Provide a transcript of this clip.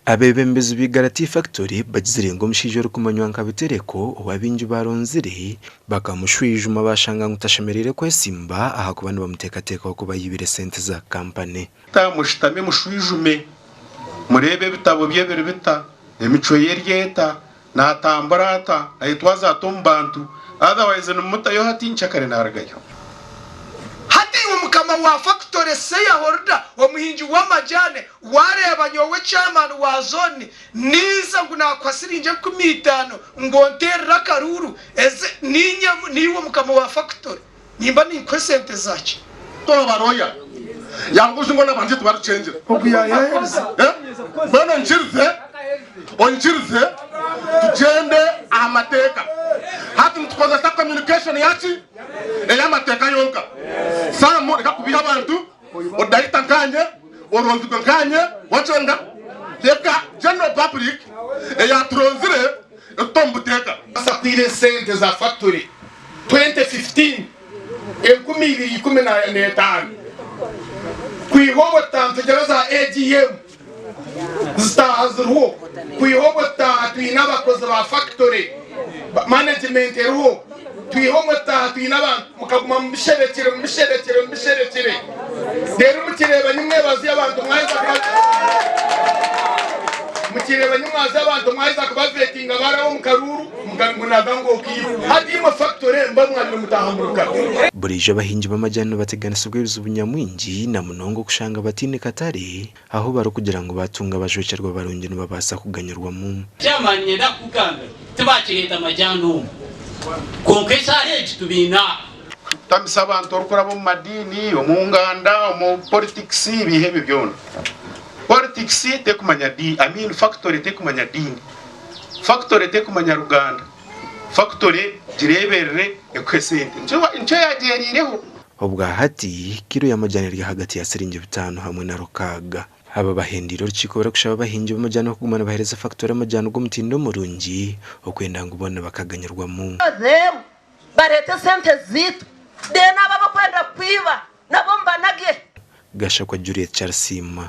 Abebembezi b'Igalati Factory bagizirenga omushijoro kumanywa nkabitereko owabingi baronzire bakamushwijuma bashanga ngutashemerere kwesimba aha kubana bamutekateka kuba yibire sente za company tamushitame mushwijume murebe bitabo byebere bita emico yeryeta natambarata ayitwaza atombantu otherwise numuta yo hatincha kare naragayo umukama wa factory seya horda omuhinji w'amajane wareba nyowe chairman wa zone niza ngunakwasirinje 15 ngonterera karuru eze niwo mukama wa factory nimba ni kwesente zachi to baroya yanguze ngo nabanje tubarucengera bana onchirize tugende amateka hati mtukoza sa communication yachi eyamateka yonka samu reka kubiha abantu odaita nkanye oronzwe nkanye wachenga teka general public eyatronzire etombuteka sakwire sente za factory 2015 2015 kuihobota mfejeraza AGM zitahazirwo kuihobota twinabakozi ba factory management eruho twihomota twinaba mukaguma mbisherekere rero mukireba nimwe bazi abantu mwaza kubavetinga baraho mukaruru mugangunaga ngo kiyo hadimo factory mbamwana mutahamuruka burije abahinji b'amajyano bateganisubwe ubunyamwingi na munongo kushanga batine Katare aho baro kugira ngo batunga bajocerwa barongeno babasa kuganyurwa mu cyamanye ndakuganga tubakireta amajyano konkesa heje tubina tamisa abantu orukora mu madini omunganda mu politics bihebe byona politics te kumanya factory te kumanya dini factory te kumanya ruganda factory jireberere ekwesente nco yagerireho obwa hati kiro y'amajyanirwa hagati ya 5 hamwe na rukaga aba bahendiro rukiko barakushaba bahinje b'amajyano kugumana bahereza factory amajyano go mutindo murungi okwenda ngo ubone bakaganyirwa mu barete sente zitu dena baba kwenda kwiba nabo mbanage gasha kwa Juliet Charsima.